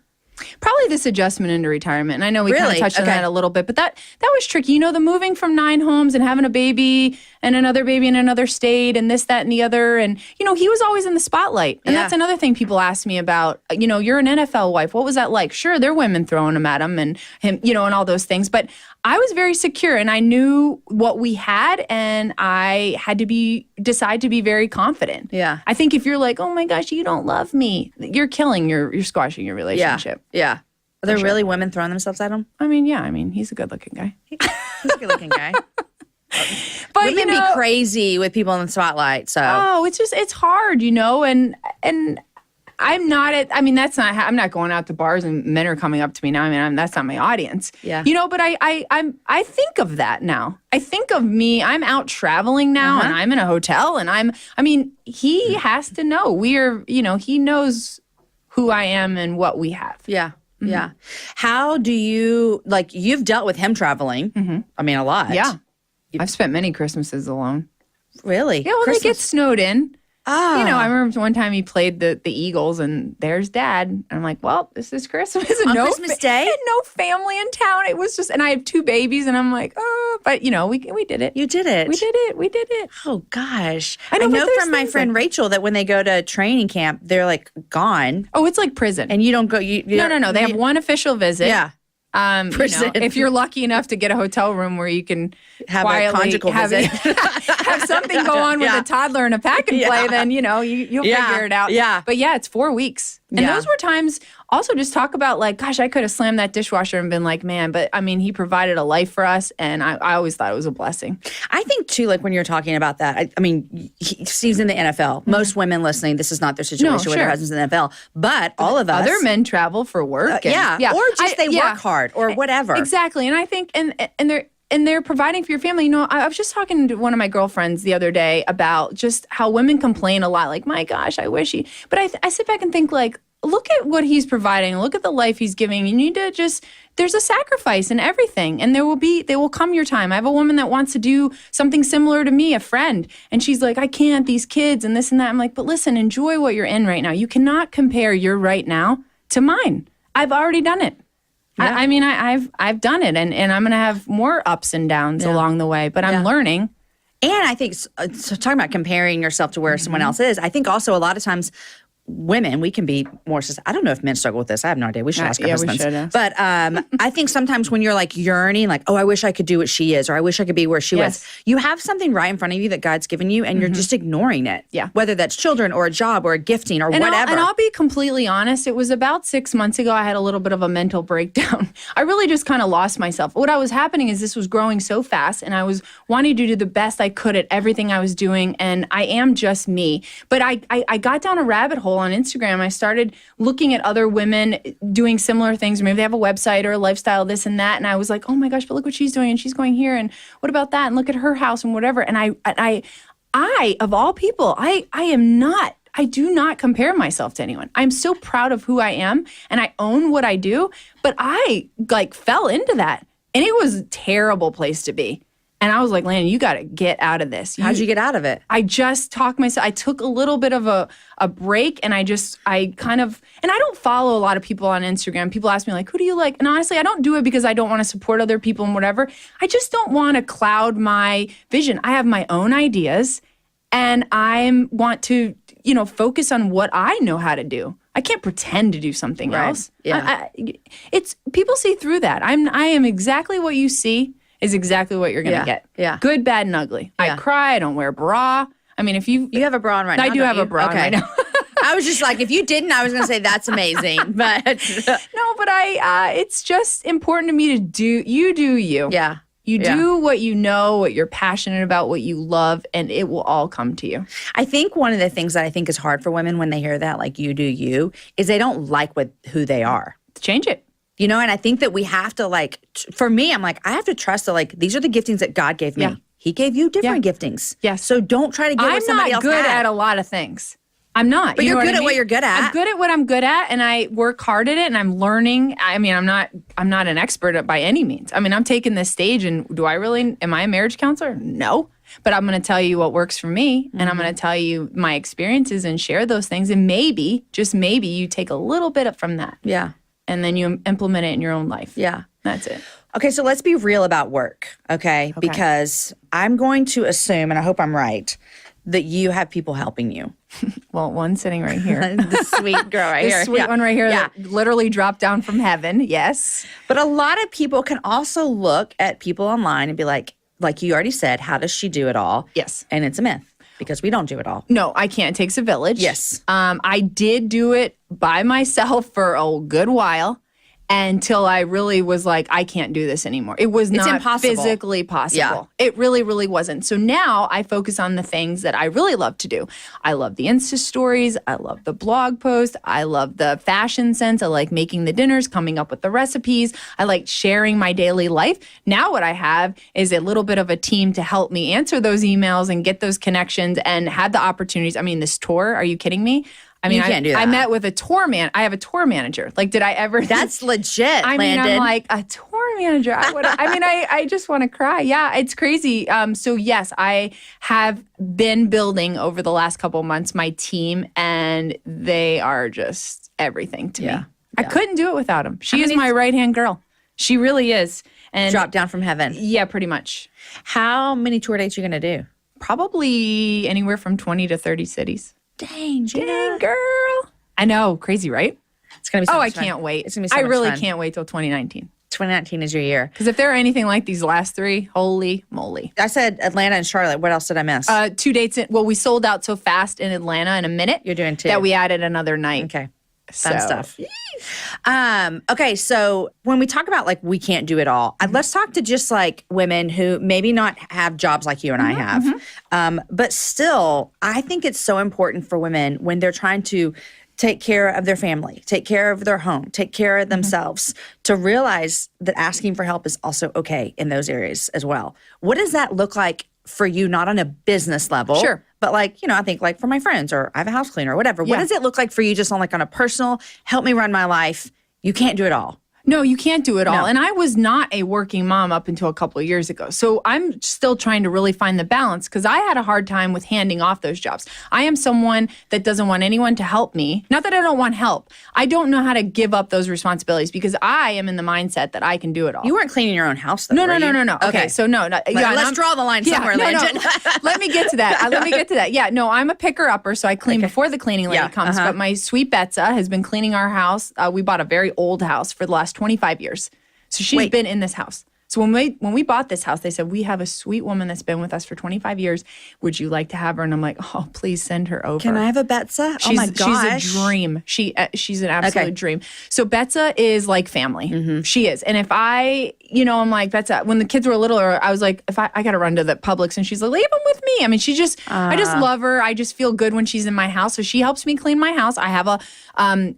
Probably this adjustment into retirement. And I know we kind of touched on that a little bit, but that was tricky. The moving from 9 homes and having a baby and another baby in another state and this, that, and the other. And, he was always in the spotlight. And that's another thing people ask me about. You're an NFL wife. What was that like? Sure, there are women throwing them at him and him, and all those things. But I was very secure, and I knew what we had, and I had to decide to be very confident. Yeah. I think if you're like, oh my gosh, you don't love me, you're squashing your relationship. Yeah. Are there really women throwing themselves at him? I mean, he's a good-looking guy. He's a good-looking guy. But women be crazy with people in the spotlight. So it's hard, and I'm not going out to bars and men are coming up to me now. That's not my audience. Yeah. But I think of that now. I think of me, I'm out traveling now and I'm in a hotel and he has to know he knows who I am and what we have. Yeah. Mm-hmm. Yeah. How do you, you've dealt with him traveling. Mm-hmm. A lot. Yeah. I've spent many Christmases alone. Really? Yeah, well, they get snowed in. Oh. I remember one time he played the Eagles, and there's Dad. And I'm like, well, this is Christmas. On Christmas Day? No family in town. It was just, and I have 2 babies, and I'm like, oh, but we did it. You did it. We did it. Oh, gosh. I know from my friend Rachel that when they go to training camp, they're gone. Oh, it's like prison. And you don't go. No. They have one official visit. Yeah. Prison. If you're lucky enough to get a hotel room where you can have quietly a conjugal visit. have something go on with a toddler and a pack and play, then, you'll figure it out. Yeah. But yeah, it's 4 weeks. And those were times also just talk about like, gosh, I could have slammed that dishwasher and been like, man, but I mean, he provided a life for us. And I always thought it was a blessing. I think too, like when you're talking about that, I mean, Steve's in the NFL. Most women listening, this is not their situation with their husbands in the NFL, but all of us. Other men travel for work. Or just they work hard or whatever. Exactly. And I think, and they're providing for your family. I was just talking to one of my girlfriends the other day about just how women complain a lot. Like, my gosh, I wish he. But I sit back and think like, look at what he's providing. Look at the life he's giving. You need to there's a sacrifice in everything. And there will come your time. I have a woman that wants to do something similar to me, a friend. And she's like, I can't, these kids and this and that. I'm like, but listen, enjoy what you're in right now. You cannot compare your right now to mine. I've already done it. Yeah. I've done it, and I'm going to have more ups and downs along the way, but I'm learning. And I think, so talking about comparing yourself to where someone else is, I think also a lot of times women, we can be more, I don't know if men struggle with this. I have no idea. We should ask our husbands. But I think sometimes when you're like yearning, like, oh, I wish I could do what she is, or I wish I could be where she was. You have something right in front of you that God's given you, and you're just ignoring it. Yeah. Whether that's children or a job or a gifting or whatever. And I'll be completely honest. It was about 6 months ago I had a little bit of a mental breakdown. I really just kind of lost myself. What was happening is this was growing so fast, and I was wanting to do the best I could at everything I was doing, and I am just me. But I got down a rabbit hole on Instagram. I started looking at other women doing similar things. Maybe they have a website or a lifestyle, this and that. And I was like, oh my gosh, but look what she's doing. And she's going here. And what about that? And look at her house and whatever. And I of all people, I do not compare myself to anyone. I'm so proud of who I am and I own what I do. But I fell into that. And it was a terrible place to be. And I was like, Landyn, you got to get out of this. How'd you get out of it? I just talked myself. I took a little bit of a break, and I don't follow a lot of people on Instagram. People ask me like, who do you like? And honestly, I don't do it because I don't want to support other people and whatever. I just don't want to cloud my vision. I have my own ideas, and I want to, focus on what I know how to do. I can't pretend to do something else. Yeah. It's people see through that. I am exactly what you see. Is exactly what you're going to get. Yeah. Good, bad, and ugly. Yeah. I cry. I don't wear a bra. I mean, if you have a bra on right now. I do have a bra on right now. I was just like, if you didn't, I was going to say that's amazing. But no, but it's just important to me to do. You do you. Yeah. You do what you know, what you're passionate about, what you love, and it will all come to you. I think one of the things that I think is hard for women when they hear that, like you do you, is they don't like who they are. Change it. And I think that we have to for me, I'm like, I have to trust that these are the giftings that God gave me. Yeah. He gave you different giftings. Yes. So don't try to get what somebody else had. I'm not good at a lot of things. I'm not. But you're good at what you're good at. I'm good at what I'm good at, and I work hard at it, and I'm learning. I mean, I'm not an expert by any means. I mean, I'm taking this stage, and am I a marriage counselor? No. But I'm going to tell you what works for me, and I'm going to tell you my experiences and share those things, and maybe, just maybe, you take a little bit from that. Yeah. And then you implement it in your own life. Yeah. That's it. Okay, so let's be real about work, okay? Because I'm going to assume, and I hope I'm right, that you have people helping you. Well, one sitting right here. The sweet girl right here. The sweet one right here that literally dropped down from heaven, yes. But a lot of people can also look at people online and be like you already said, how does she do it all? Yes. And it's a myth. Because we don't do it all. No, I can't. It takes a village. Yes. I did do it by myself for a good while until I really was like, I can't do this anymore. It was not physically possible. Yeah. It really, really wasn't. So now I focus on the things that I really love to do. I love the Insta stories. I love the blog posts. I love the fashion sense. I like making the dinners, coming up with the recipes. I like sharing my daily life. Now what I have is a little bit of a team to help me answer those emails and get those connections and have the opportunities. I mean, this tour, are you kidding me? I mean, I met with a tour man. I have a tour manager. Did I ever? That's legit, I mean, Landyn. I'm like, a tour manager. I just want to cry. Yeah, it's crazy. So yes, I have been building over the last couple of months my team, and they are just everything to me. Yeah. I couldn't do it without them. She is my right-hand girl. She really is. And dropped down from heaven. Yeah, pretty much. How many tour dates are you going to do? Probably anywhere from 20 to 30 cities. Dang, girl. I know. Crazy, right? It's going to be so much I fun. can't wait. It's going to be so much fun. I really fun. can't wait till 2019. 2019 is your year. Because if they're anything like these last three, holy moly. I said Atlanta and Charlotte. What else did I miss? 2 dates. We sold out so fast in Atlanta in a minute. You're doing 2. That we added another night. Okay. Fun stuff. Okay, so when we talk about like we can't do it all, let's talk to just like women who maybe not have jobs like you and I have, but still, I think it's so important for women when they're trying to take care of their family, take care of their home, take care of themselves, to realize that asking for help is also okay in those areas as well. What does that look like for you, not on a business level? Sure. But like, I think like for my friends, or I have a house cleaner or whatever. What does it look like for you just on a personal, help me run my life? You can't do it all. No, you can't do it all. And I was not a working mom up until a couple of years ago. So I'm still trying to really find the balance because I had a hard time with handing off those jobs. I am someone that doesn't want anyone to help me. Not that I don't want help. I don't know how to give up those responsibilities because I am in the mindset that I can do it all. You weren't cleaning your own house though, No. Okay, so no. Let's draw the line somewhere, Landyn. Let me get to that. Yeah, no, I'm a picker-upper, so I clean before the cleaning lady comes. But my sweet Betsa has been cleaning our house. We bought a very old house for the last 25 years. So she's been in this house. So when we bought this house, they said, we have a sweet woman that's been with us for 25 years. Would you like to have her? And I'm like, oh, please send her over. Can I have a Betsa? Oh my gosh. She's a dream. She's an absolute dream. So Betsa is like family. She is. And if I, I'm like, Betsa, when the kids were littler, I was like, if I got to run to the Publix, and she's like, leave them with me. I mean, I just love her. I just feel good when she's in my house. So she helps me clean my house. I have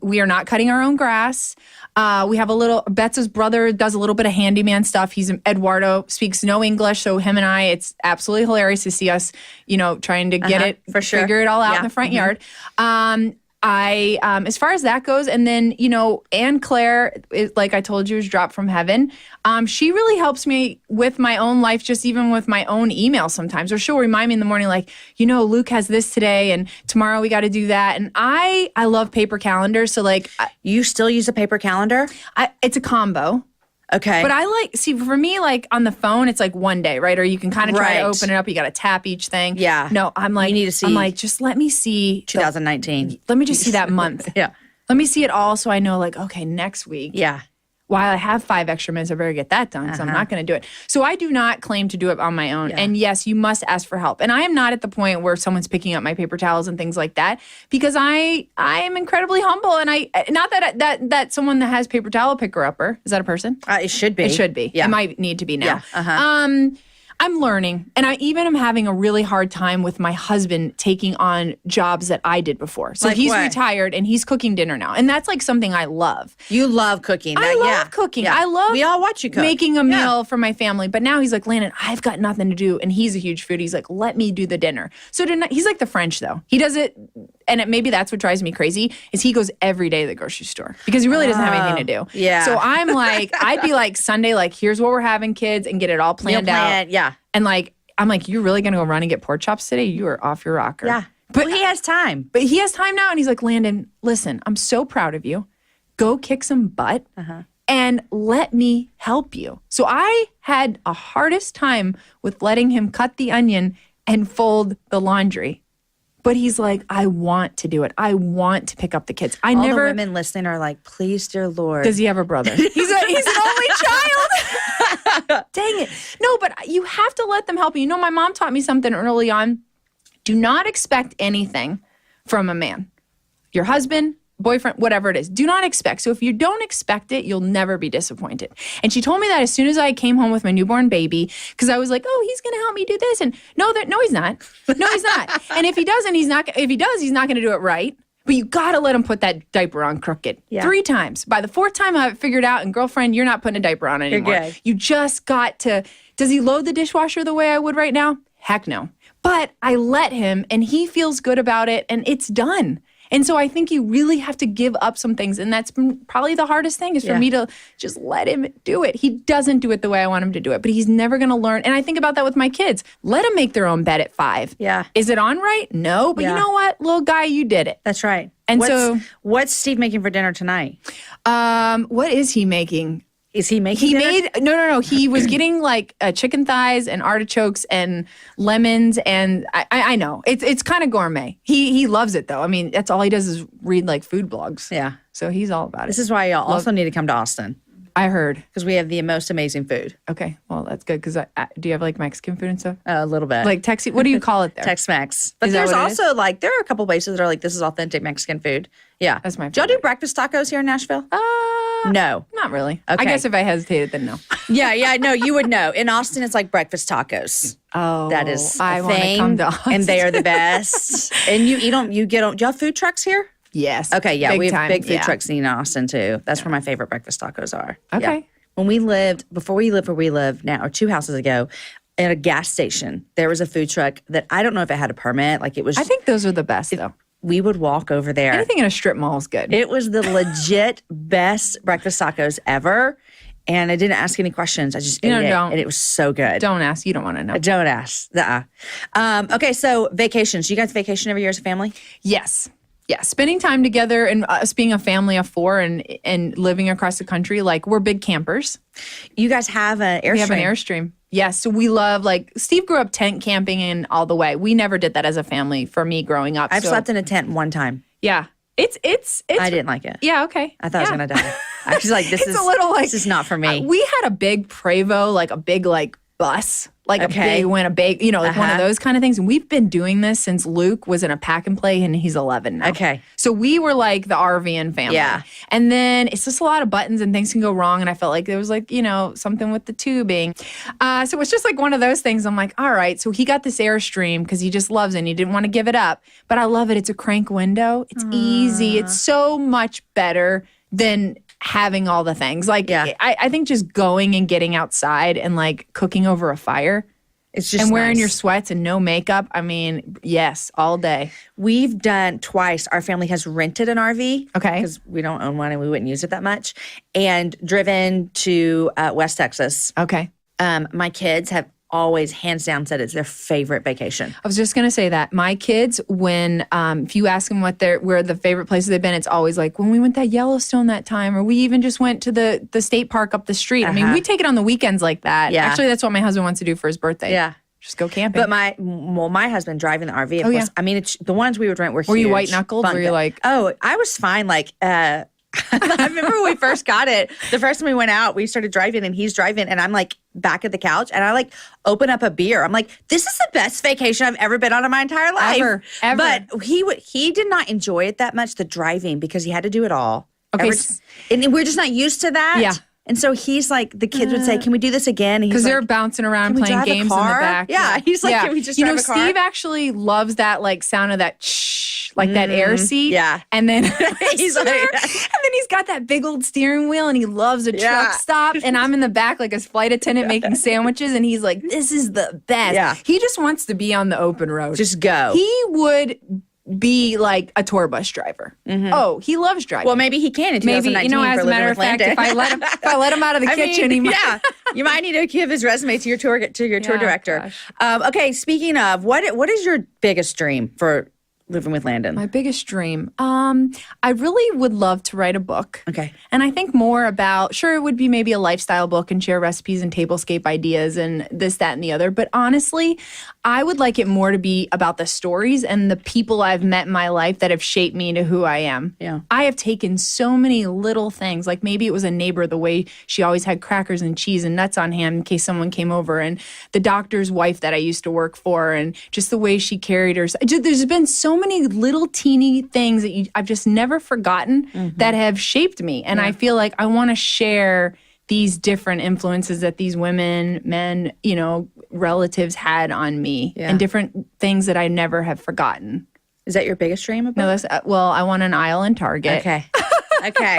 we are not cutting our own grass. We have Betsa's brother does a little bit of handyman stuff. Eduardo speaks no English. So him and I, it's absolutely hilarious to see us, trying to get it, for sure. figure it all out in the front yard. As far as that goes, and then, Anne Claire, like I told you, is dropped from heaven. She really helps me with my own life, just even with my own email sometimes. Or she'll remind me in the morning, like, Luke has this today and tomorrow we got to do that. And I love paper calendars. So like, you still use a paper calendar? It's a combo. Okay. But for me, like on the phone, it's like one day, right? Or you can kind of try to open it up. You got to tap each thing. Yeah. No, I'm like, you need to see. I'm like, just let me see 2019. Let me just see that month. Yeah. Let me see it all so I know, like, okay, next week. Yeah. While I have 5 extra minutes, I better get that done. So I'm not going to do it. So I do not claim to do it on my own. Yeah. And yes, you must ask for help. And I am not at the point where someone's picking up my paper towels and things like that, because I am incredibly humble. And not that someone that has paper towel picker upper, is that a person? It should be. It should be. Yeah. It might need to be now. Yeah. I'm learning, and I even am having a really hard time with my husband taking on jobs that I did before. So like he's what? Retired, and he's cooking dinner now, and that's like something I love. You love cooking. I love cooking. Yeah. I love. We all watch you cook. Making a meal for my family. But now he's like, Landyn, I've got nothing to do, and he's a huge foodie. He's like, let me do the dinner. So he's like the French though. He does it, and maybe that's what drives me crazy. Is he goes every day to the grocery store because he really doesn't have anything to do. Yeah. So I'm like, I'd be like Sunday, like here's what we're having, kids, and get it all planned out. Yeah. And like. I'm like, you're really going to go run and get pork chops today? You are off your rocker. Yeah. But he has time. But he has time now. And he's like, Landyn, listen, I'm so proud of you. Go kick some butt and let me help you. So I had a hardest time with letting him cut the onion and fold the laundry. But he's like, I want to do it. I want to pick up the kids. All the women listening are like, please, dear Lord. Does he have a brother? He's an only child. Dang it. No, but you have to let them help you. My mom taught me something early on. Do not expect anything from a man. Your husband, boyfriend, whatever it is. Do not expect. So if you don't expect it, you'll never be disappointed. And she told me that as soon as I came home with my newborn baby, because I was like, oh, he's going to help me do this. And no, he's not. No, he's not. And if he doesn't, if he does, he's not going to do it right. But you got to let him put that diaper on crooked 3 times. By the 4th time, I have it figured out, and girlfriend, you're not putting a diaper on anymore. You're good. You just got to, does he load the dishwasher the way I would right now? Heck no. But I let him, and he feels good about it, and it's done. And so I think you really have to give up some things. And that's probably the hardest thing is for me to just let him do it. He doesn't do it the way I want him to do it, but he's never going to learn. And I think about that with my kids. Let them make their own bed at 5. Yeah. Is it on right? No. But you know what? Little guy, you did it. That's right. And what's Steve making for dinner tonight? What is he making? Is he making dinner? No. He was getting like chicken thighs and artichokes and lemons, and I know it's kind of gourmet. He loves it though. I mean, that's all he does is read like food blogs. Yeah. So he's all about it. This is why y'all also need to come to Austin. I heard. because we have the most amazing food. Okay, well, that's good because do you have like Mexican food and stuff? A little bit. Like what do you call it there? Tex-Mex. But Is that there's what it is? also like, there are a couple places that are like, this is authentic Mexican food. Yeah. That's my Do y'all do favorite. breakfast tacos here in Nashville? No. Not really. Okay. I guess if I hesitated, then no. Yeah, no, you would know. In Austin, it's like breakfast tacos. Oh, That is I a want to thing, come to Austin. and they are the best. And you eat them, do y'all have food trucks here? Yes. Okay, yeah, Big we have time. big food Yeah. trucks in Austin too. That's where my favorite breakfast tacos are. Okay. Yeah. Before we lived where we live now, or 2 houses ago, at a gas station, there was a food truck that I don't know if it had a permit. Like it was, I think those are the best though. we would walk over there. Anything in a strip mall is good. It was the legit best breakfast tacos ever. And I didn't ask any questions. I just ate it. don't. And it was so good. Don't ask. You don't want to know. Don't ask. Okay, so vacations. You guys vacation every year as a family? Yes. Yeah. Spending time together and us being a family of 4 and living across the country, like we're big campers. You guys have an Airstream. We have an Airstream. Yes. So we love, like, Steve grew up tent camping and all the way. We never did that as a family for me growing up. I've slept in a tent one time. Yeah. It's I didn't like it. Yeah. Okay. I thought I was going to die. I was like, this this is not for me. We had a big Prevost, like a big bus, like Okay. one of those kind of things. And we've been doing this since Luke was in a pack and play and he's 11 now. Okay. So we were like the RVN family. Yeah. And then it's just a lot of buttons and things can go wrong. And I felt like there was like, something with the tubing. So it was just like one of those things. I'm like, all right. So he got this Airstream because he just loves it and he didn't want to give it up. But I love it. It's a crank window. It's easy. It's so much better than having all the things. Like, Yeah. I think just going and getting outside and like cooking over a fire It's just and wearing nice. your sweats and no makeup. I mean, yes, all day. We've done twice. Our family has rented an RV. Okay. Because we don't own one and we wouldn't use it that much. And driven to West Texas. Okay. My kids have always, hands down, said it's their favorite vacation. I was just going to say that. My kids, when if you ask them where the favorite places they've been, it's always like, when we went to Yellowstone that time, or we even just went to the state park up the street. I mean, we take it on the weekends like that. Yeah. Actually, that's what my husband wants to do for his birthday. Yeah. Just go camping. But my husband driving the RV, of course. yeah. I mean, the ones we would rent were huge. Were you white-knuckled? Were you like... Oh, I was fine. Like, I remember when we first got it, the first time we went out, we started driving and he's driving and I'm like back at the couch and I like open up a beer. I'm like, this is the best vacation I've ever been on in my entire life. Ever. But he did not enjoy it that much, the driving, because he had to do it all. Okay. And we're just not used to that. Yeah. And so he's like, the kids would say, can we do this again? Because they're bouncing around "Can we playing drive a games in the car?" back. Yeah. He's like, can we just drive a car? Steve actually loves that like sound of that shh, like that air seat. Yeah. And then He's like- and then he's got that big old steering wheel and he loves a Yeah. truck stop. And I'm in the back like a flight attendant making sandwiches and he's like, this is the best. Yeah. He just wants to be on the open road. Just go. He would be like a tour bus driver. Oh, he loves driving. Well, maybe he can in Maybe, 2019 as for a living matter with of fact, Landyn. if I let him out of the kitchen, he might. Yeah, you might need to give his resume to your tour director. Okay, speaking of, what is your biggest dream for living with Landyn? My biggest dream. I really would love to write a book. Okay. And I think more about, sure, it would be maybe a lifestyle book and share recipes and tablescape ideas and this, that, and the other. But honestly, I would like it more to be about the stories and the people I've met in my life that have shaped me to who I am. Yeah. I have taken so many little things, like maybe it was a neighbor, the way she always had crackers and cheese and nuts on hand in case someone came over, and the doctor's wife that I used to work for, and just the way she carried herself. There's been so many little teeny things that I've just never forgotten that have shaped me. And I feel like I want to share these different influences that these women, men, relatives had on me, and different things that I never have forgotten. Is that your biggest dream? No, that's I want an aisle in Target. Okay. Okay.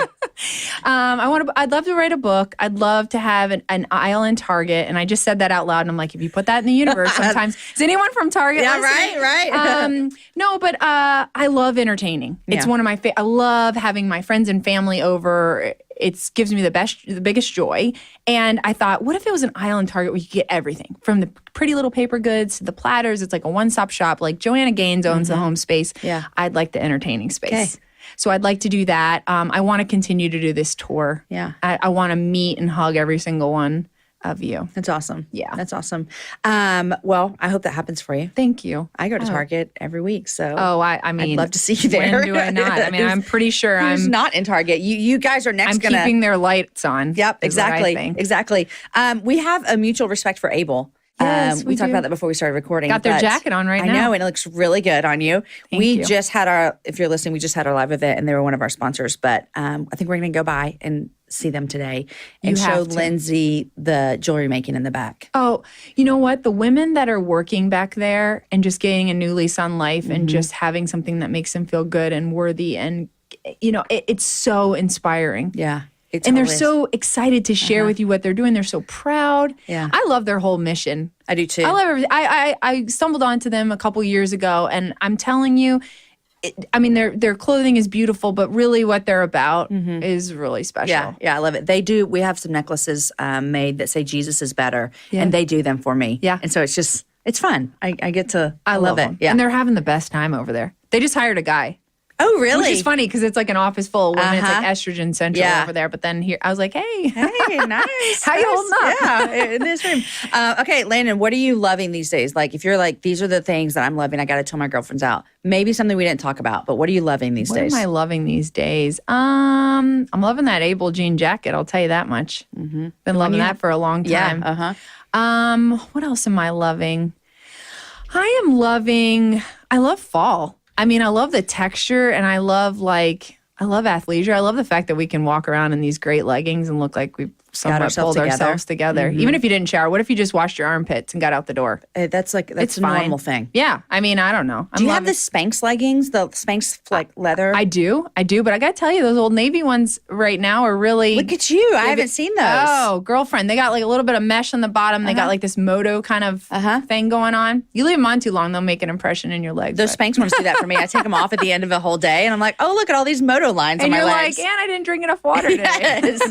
I'd love to write a book. I'd love to have an aisle in Target. And I just said that out loud. And I'm like, if you put that in the universe, sometimes is anyone from Target? Yeah, listening? right. No, but I love entertaining. It's one of my I love having my friends and family over. It gives me the biggest joy. And I thought, what if it was an aisle in Target where you could get everything from the pretty little paper goods to the platters? It's like a one-stop shop. Like Joanna Gaines owns the home space. Yeah. I'd like the entertaining space. Okay. So I'd like to do that. I want to continue to do this tour. Yeah. I want to meet and hug every single one of you. That's awesome. Yeah. That's awesome. Well, I hope that happens for you. Thank you. I go to Target every week, so I mean, I'd love to see you there. When do I not? I mean, I'm pretty sure who's I'm not in Target. You guys are next. I'm keeping their lights on. Yep, is what I exactly, think. exactly. We have a mutual respect for Abel. Yes, we talked do. about that before we started recording. Got their but jacket on right now. I know, and it looks really good on you. Thank we you. just had if you're listening, we just had our live event, and they were one of our sponsors. But I think we're going to go by and see them today and You show have to. Lindsay the jewelry making in the back. Oh, you know what? The women that are working back there and just getting a new lease on life and just having something that makes them feel good and worthy, and it's so inspiring. Yeah. And they're so excited to share with you what they're doing. They're so proud. Yeah. I love their whole mission. I do too. I love everything. I stumbled onto them a couple years ago, and I'm telling you, their clothing is beautiful, but really what they're about is really special. Yeah, I love it. They do. We have some necklaces made that say Jesus is better, Yeah. and they do them for me. Yeah. And so it's fun. I get to. I love it. them. Yeah. And they're having the best time over there. They just hired a guy. Oh, really? Which is funny because it's like an office full of women. It's Uh-huh. like estrogen central Yeah. over there. But then here, I was like, hey. Hey, nice. How you holding up? Yeah, in this room. Okay, Landyn, what are you loving these days? Like, if you're like, these are the things that I'm loving, I got to tell my girlfriends out. Maybe something we didn't talk about, but what are you loving these What days? am I loving these days? I'm loving that Abel jean jacket. I'll tell you that much. Been loving that for a long time. Yeah. Uh-huh. What else am I loving? I love fall. I mean, I love the texture, and I love athleisure. I love the fact that we can walk around in these great leggings and look like we've somewhat ourselves pulled together. ourselves together. Even if you didn't shower, what if you just washed your armpits and got out the door? That's It's a fine. normal thing. Yeah. I mean, I don't know. Do you have the Spanx leggings? The Spanx leather? I do. But I got to tell you, those Old Navy ones right now are really. Look at you. I haven't seen those. Oh, girlfriend. They got like a little bit of mesh on the bottom. They got like this moto kind of thing going on. You leave them on too long, they'll make an impression in your legs. Those Spanx ones do that for me. I take them off at the end of a whole day, and I'm like, oh, look at all these moto lines on and my you're legs. like, and I didn't drink enough water today. Yes.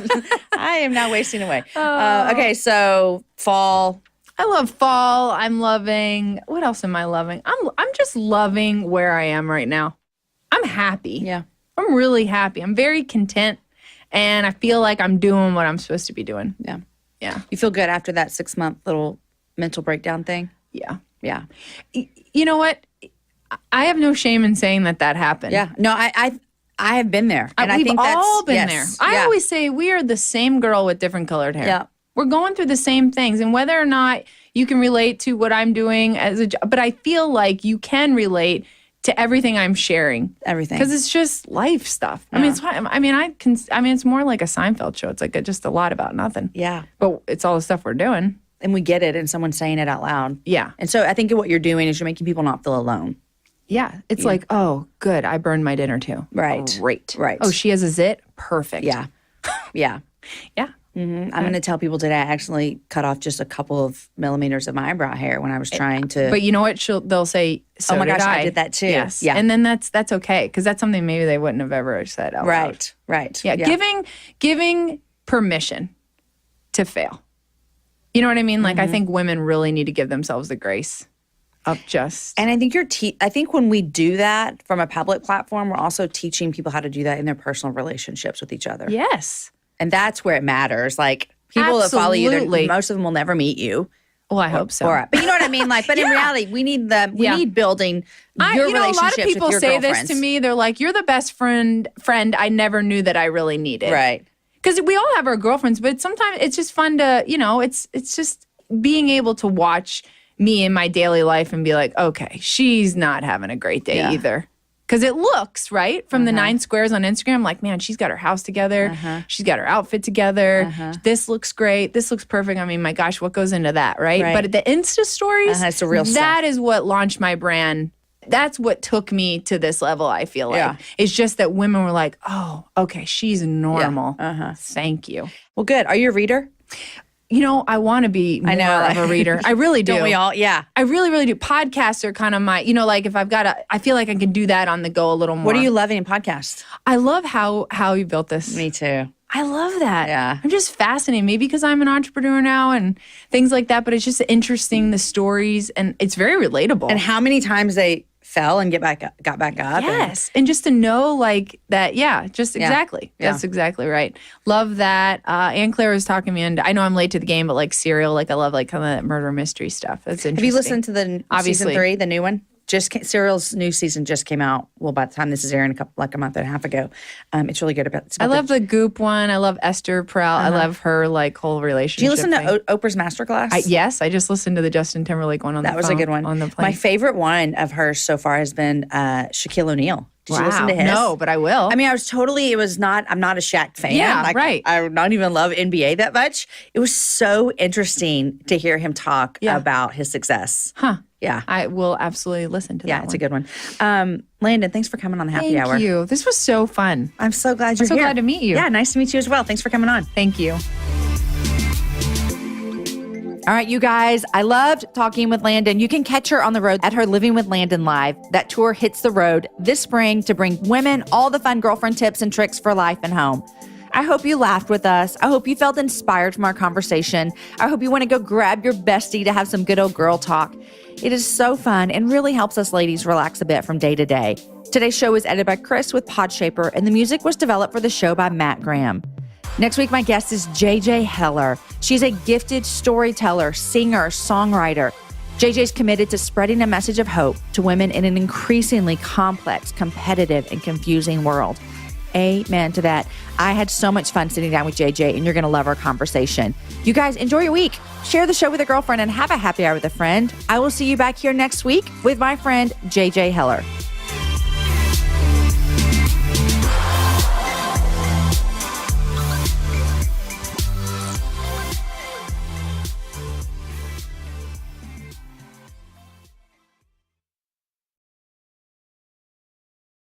I am now wasting away. Okay, so fall. I love fall. I'm loving. What else am I loving? I'm just loving where I am right now. I'm happy. Yeah. I'm really happy. I'm very content, and I feel like I'm doing what I'm supposed to be doing. Yeah. Yeah. You feel good after that 6-month little mental breakdown thing? Yeah. Yeah. You know what? I have no shame in saying that happened. Yeah. No, I have been there. And We've I think that's all been there. yes. I Yeah. always say we are the same girl with different colored hair. Yeah. We're going through the same things, and whether or not you can relate to what I'm doing but I feel like you can relate to everything I'm sharing. Everything. Because it's just life stuff. I mean, it's more like a Seinfeld show. It's like just a lot about nothing. Yeah. But it's all the stuff we're doing. And we get it, and someone's saying it out loud. Yeah. And so I think what you're doing is you're making people not feel alone. Yeah. It's like, oh, good. I burned my dinner too. Right. Great. Right. Oh, she has a zit? Perfect. Yeah. Yeah. Yeah. I'm going to tell people today I actually cut off just a couple of millimeters of my eyebrow hair when I was trying to. But you know what? They'll say, so oh my gosh, I did that too. Yes. Yeah. And then that's okay, because that's something maybe they wouldn't have ever said out loud. Right. Right. Yeah. Giving permission to fail. You know what I mean? Like, I think women really need to give themselves the grace of just. And I think I think when we do that from a public platform, we're also teaching people how to do that in their personal relationships with each other. Yes. And that's where it matters. Like, people that follow you, Absolutely. most of them will never meet you. Well, I hope so. But you know what I mean? Like, but in reality, we need building your relationships a lot of people with your say girlfriends. this to me. They're like, "You're the best friend I never knew that I really needed." Right. Because we all have our girlfriends, but sometimes it's just fun to, it's just being able to watch me in my daily life and be like, okay, she's not having a great day either. Because it looks, right, from the 9 squares on Instagram, like, man, she's got her house together. She's got her outfit together. This looks great. This looks perfect. I mean, my gosh, what goes into that, right? But at the Insta stories, it's the real stuff. that is what launched my brand. That's what took me to this level, I feel like. Yeah. It's just that women were like, oh, okay, she's normal. Thank you. Well, good. Are you a reader? I want to be more of a reader. I really do. Don't we all? Yeah. I really, really do. Podcasts are kind of my, like if I've got I feel like I can do that on the go a little more. What are you loving in podcasts? I love how you built this. Me too. I love that. Yeah. I'm just fascinated. Maybe because I'm an entrepreneur now and things like that, but it's just interesting, the stories, and it's very relatable. And how many times they fell and got back up. Yes. And just to know like that, exactly. Yeah. That's exactly right. Love that. Ann Claire was talking me into, I know I'm late to the game, but like Serial, like I love like kind of that murder mystery stuff. That's interesting. Have you listened to the season 3, the new one? Serial's new season just came out. Well, by the time this is airing, a month and a half ago. It's really good. I love the Goop one. I love Esther Perel. I love her like whole relationship. Do you listen thing. to Oprah's Masterclass? Yes, I just listened to the Justin Timberlake one on the phone. That was a good one. On the plane. My favorite one of hers so far has been Shaquille O'Neal. Did you listen to his? No, but I will. I mean, I'm not a Shaq fan. Yeah, right. I don't even love NBA that much. It was so interesting to hear him talk about his success. Huh. Yeah. I will absolutely listen to that. Yeah, it's a good one. Landyn, thanks for coming on the Happy Hour. Thank you. This was so fun. I'm so glad you're here. I'm so glad to meet you. Yeah, nice to meet you as well. Thanks for coming on. Thank you. All right, you guys, I loved talking with Landyn. You can catch her on the road at her Living with Landyn Live. That tour hits the road this spring to bring women all the fun girlfriend tips and tricks for life and home. I hope you laughed with us. I hope you felt inspired from our conversation. I hope you want to go grab your bestie to have some good old girl talk. It is so fun and really helps us ladies relax a bit from day to day. Today's show was edited by Chris with Podshaper, and the music was developed for the show by Matt Graham. Next week, my guest is JJ Heller. She's a gifted storyteller, singer, songwriter. JJ's committed to spreading a message of hope to women in an increasingly complex, competitive, and confusing world. Amen to that. I had so much fun sitting down with JJ, and you're going to love our conversation. You guys, enjoy your week. Share the show with a girlfriend and have a happy hour with a friend. I will see you back here next week with my friend, JJ Heller.